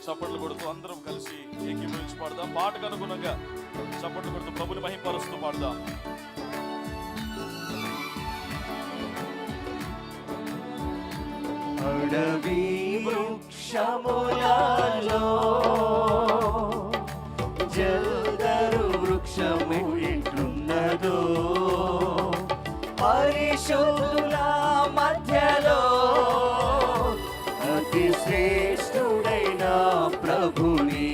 చప్పట్లు కొడుతూ అందరం కలిసి ఏకీభవించి పాడదాం. పాటకు అనుగుణంగా చప్పట్లు కొడుతూ ప్రభుని మహిమపరుస్తూ పాడదాం. అడవి వృక్షములలో జల్దరు వృక్షము ఎట్లున్నదో, పరిశుద్ధుల మధ్యలో అతి శ్రేష్ఠుడైన ప్రభుని.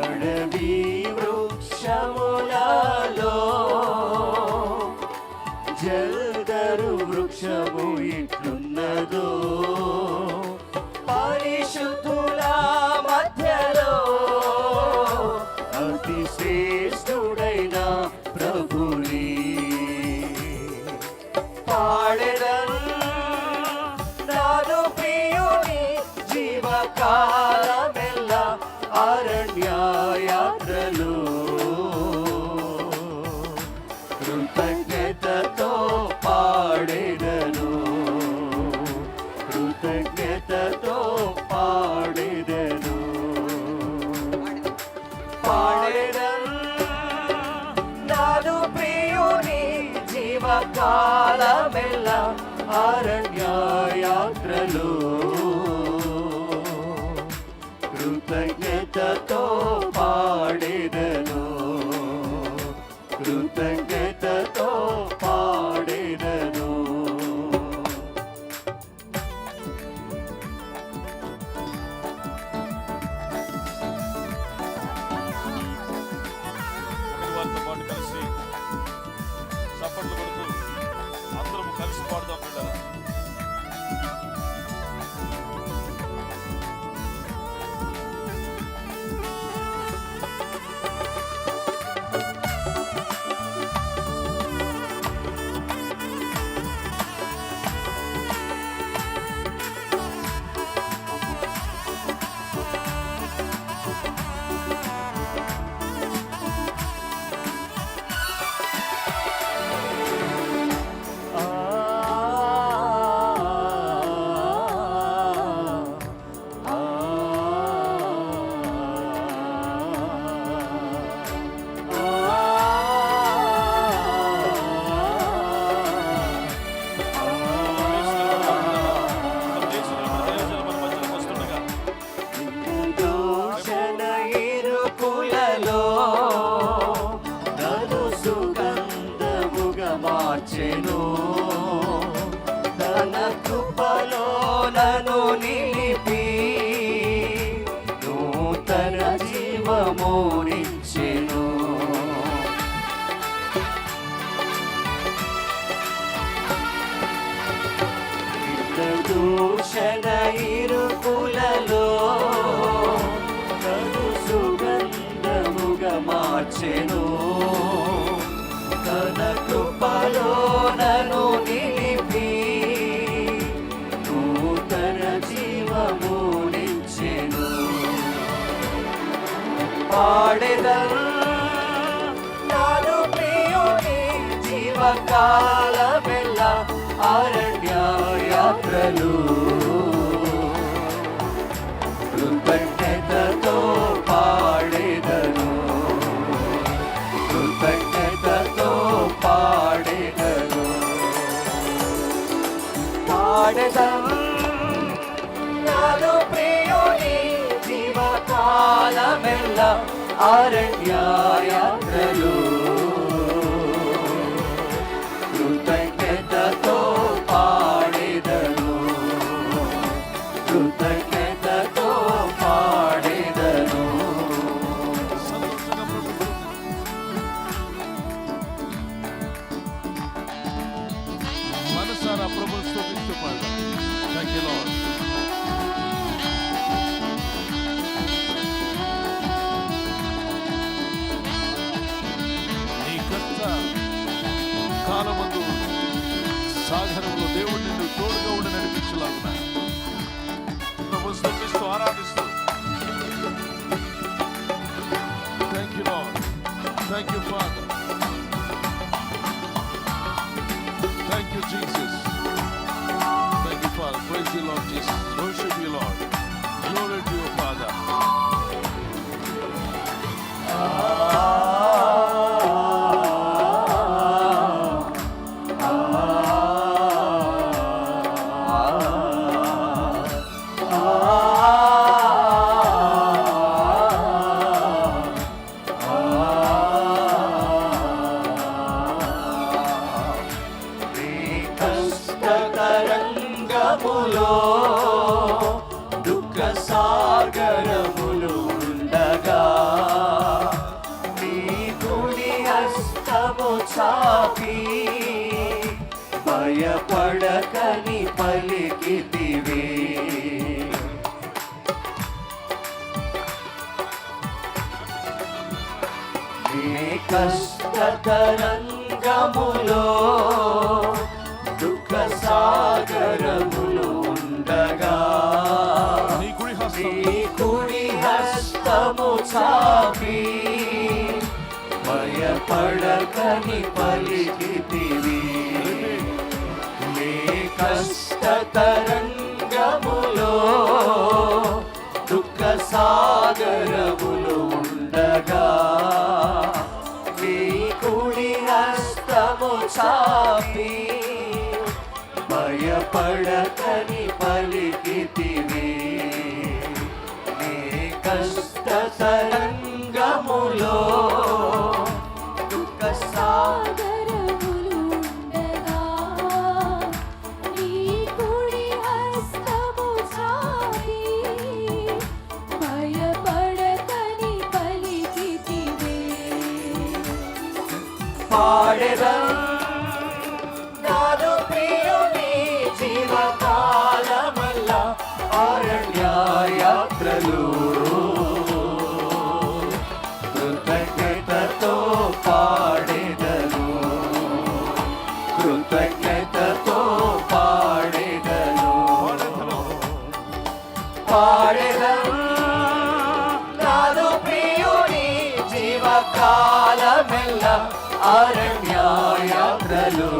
అడవి వృక్షములలో జల్దరు వృక్షము ఎట్లున్నదో, పరిశుద్ధుల మధ్యలో అతి శ్రేష్ఠుడైన ప్రభుని. పాడెదను నాదు ప్రియుని జీవకాలమెల్లా అరణ్య యాత్రలు. కృతజ్ఞతతో పాడెదను, కృతజ్ఞతతో పాడెదను. పాడెదను నాదు ప్రియుని జీవకాలమెల్లా అరణ్య యాత్రలు. కృతజ్ఞతతో పాడెదను, కృతజ్ఞతతో పాడెదను. వారితో పాటు కలిసి చప్పట్లు కొడుతూ అందరం కలిసి పాడదాం పిల్లలు. తన కృపలో నన్ను నిలిపి నూతన జీవమునిచ్చెను. దూషణ ఇరుకులలో నన్ను సుగంధముగా మార్చెను. తన కృపలో నన్ను నిలిపి నూతన జీవమునిచ్చెను. పాడెదను నాదు ప్రియుని జీవకాలమెల్లా అరణ్య యాత్రలు. కృతజ్ఞతతో పాడెదను, కృతజ్ఞతతో పాడెదను. పాడెదను నాదు ప్రియుని జీవకాలమెల్లా అరణ్య యాత్రలు. కృతజ్ఞతతో పాడెదను, కృతజ్ఞతతో పాడెదను. మనసారా ప్రభువును స్తుతిస్తూ పాడదాం. Thank you, Lord. నీ కష్ట కాలమందు సాగరంలో దేవుడు నిన్ను తోడుగా ఉండి నడిపించలాగున్నా ప్రభువును స్తుతిస్తూ ఆరాధిస్తూ. Thank you, Lord. Thank you, Father. Thank you, Jesus. Thank you, Father. Praise you, Lord Jesus. Worship you, Lord. Glory సంగములో దుఃఖ సాగరములు ఉండగా నీ కుడి హస్తము చాపి భయపడకని పలికితివే. నీ కష్టతరంగములో దుఃఖ సాగరములు ఉండగా నీ కుడి హస్తం నీ కుడి హస్తము చాపి భయపడకని పలికితివి. నీ కష్టతరంగములో దుఃఖ సాగరములు ఉండగా నీ కుడి హస్తము చాపి భయపడకని పలికితివి. నీ కష్టతరంగములో దుఃఖ సాగరములు ఉండగా నీ కుడి హస్తము చాపి భయపడకని పలికితివే. పాడెదం నాదు ప్రియుని జీవకాలమల్ల అరణ్య యాత్రలు కృతజ్ఞతతో పాడెదను. కృతజ్ఞతతో పాడెదను. పాడెదం నాదు ప్రియుని జీవకాలమెల్ల అరణ్య యాత్రలు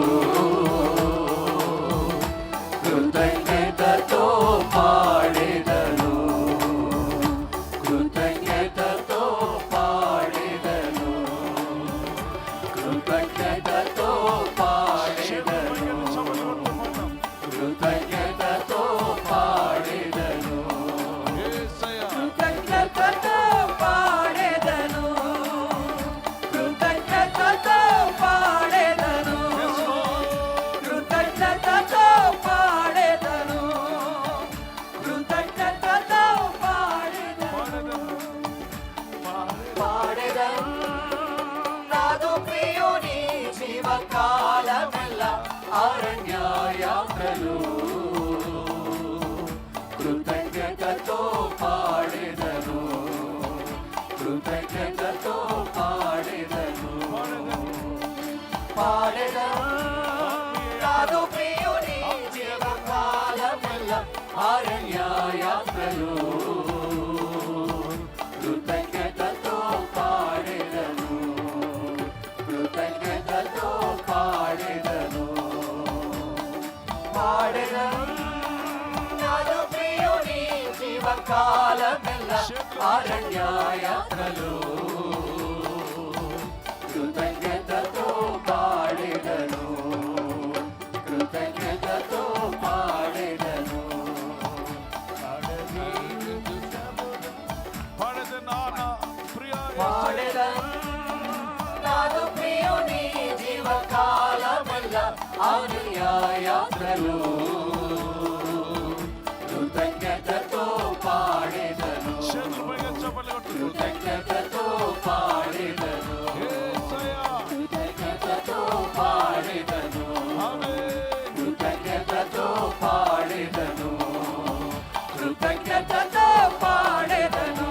కృతజ్ఞతతో పాడెదను. కృతజ్ఞతతో పాడెదను. కృతజ్ఞతతో పాడెదను. కృతజ్ఞతతో పాడెదను. కృతజ్ఞతతో పాడెదను. కృతజ్ఞతతో పాడెదను. కృతజ్ఞతతో పాడెదను. కృతజ్ఞతతో పాడెదను. పాడెదను నాదు ప్రియుని జీవకాలమెల్ల అరణ్య యాత్రలు కృతజ్ఞతతో పాడెదను. కృతజ్ఞతతో పాడెదను. పాడెదను నాదు ప్రియుని జీవకాలమెల్ల అరణ్య యాత్రలు కృతజ్ఞతతో పాడెదను. కృతజ్ఞతతో పాడెదను. పాడెదను నాదు ప్రియుని జీవకాలమెల్ల అరణ్య యాత్రలు కృతజ్ఞతతో పాడెదను. కృతజ్ఞతతో పాడెదను. పాడెదను నాదు ప్రియుని జీవకాలమెల్ల అరణ్య యాత్రలు కృతజ్ఞతతో పాడెదను. కృతజ్ఞతతో పాడెదను. కృతజ్ఞతతో పాడెదను. కృతజ్ఞతతో పాడెదను. కృతజ్ఞతతో పాడెదను.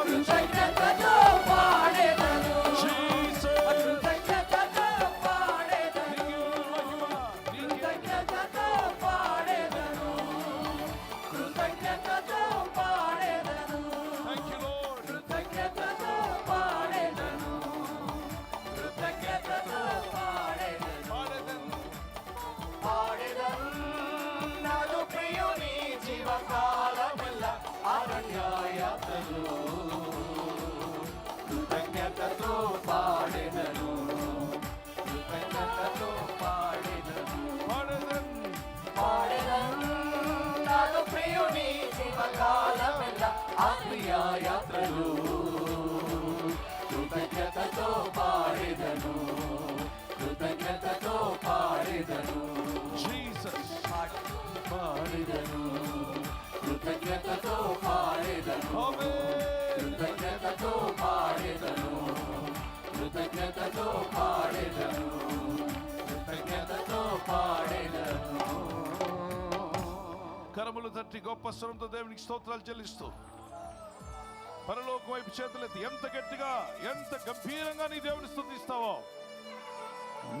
కృతజ్ఞతతో పాడెదను. కృతజ్ఞతతో పాడెదను. కృతజ్ఞతతో గొప్ప స్వరంతో దేవునికి స్తోత్రాలు చెల్లిస్తూ పరలోకం వైపు చేతులెత్తి ఎంత గట్టిగా ఎంత గంభీరంగా నీ దేవుని స్తుతిస్తావో,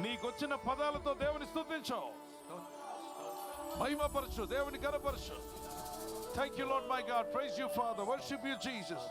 నీకొచ్చిన పదాలతో దేవుని స్తుతించు, మహిమపరచు, దేవుని ఘనపరచు. Thank you, Lord my God. Praise you, Father. Worship you, Jesus.